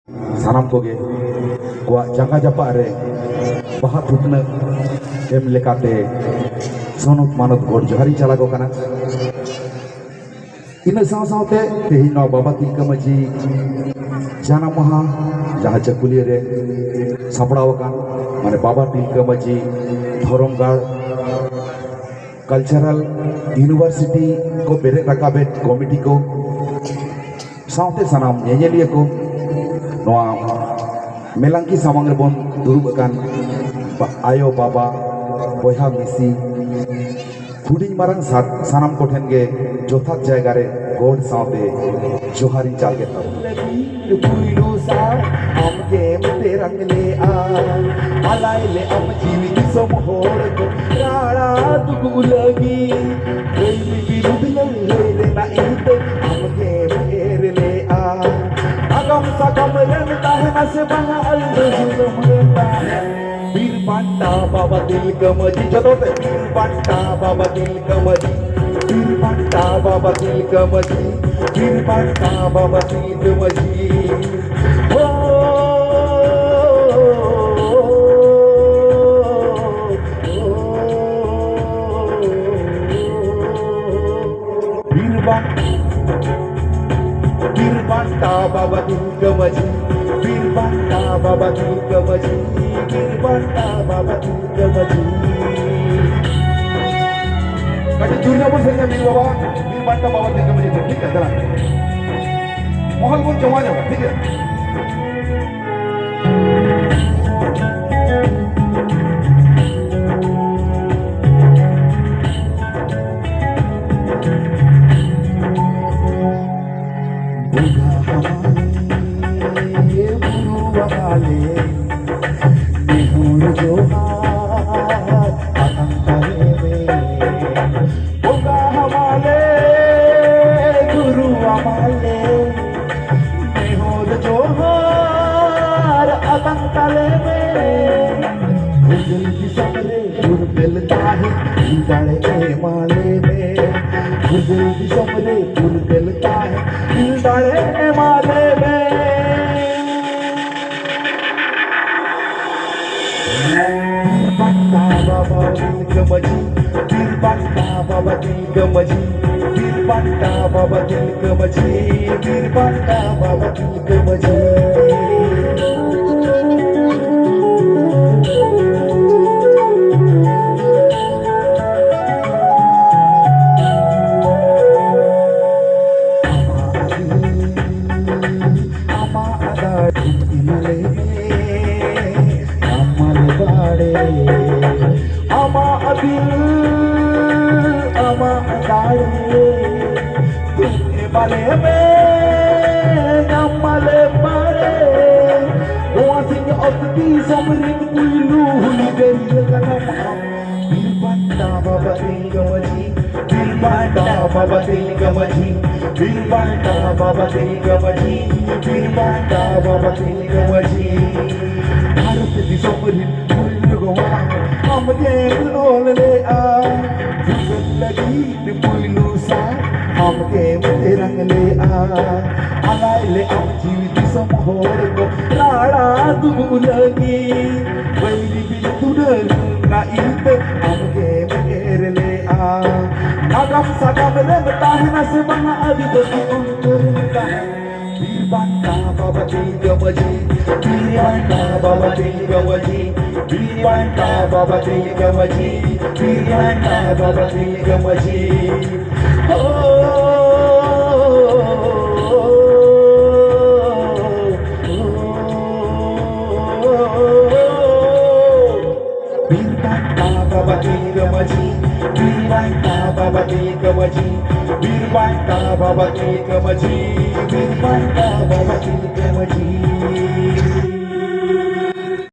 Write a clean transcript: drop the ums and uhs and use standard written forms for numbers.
सानाम को गे को जंगा जपा रे बाहा थुकना एम लेकाते सोनुत मानत गोड़ जोहारी चला को कना इन साव सावते तेही नौ बाबा तिलका माजी जाना महा जहाँ चकुलिया रे सापड़ाव कान माने बाबा तिलका माजी धोरमगाड़ कल्चरल यूनिवर्सिटी को बेरे रकाबे कमिटी को सावते सनाम नेजेलिया को नोआ मेलांकी सामंग रे बोन दुरुब अकान आयो बाबा बयहा मिसी हुडिंग मारंग सानाम को ठेन गे जोथात जायगा रे गोड सावते जोहारी चाल के तब पुइलू सा हम के मते रंग ले आ आलाय ले हम जीवित समहोर को राड़ा दुगु लगी कोई विरुद्ध ले ना इत हम के मेर ले आ अगम सगम रंगता है न से बना अलगम रहता है वीर पांडा बाबा दिल कमजी जदोते वीर पांडा बाबा दिल कमजी वीर पांडा बाबा दिल कमजी वीर पांडा बाबा दिल कमजी ओ वीर पांडा बाबा दिल कमजी वीर पांडा बाबा दिल कमजी वीर पांडा बाबा दिल कमजी कटे दुर्गा बोल सकते वीर बाबा वीर पांडा बाबा दिल कमजी ठीक है चला मोहल बोल जमा जाओ ठीक है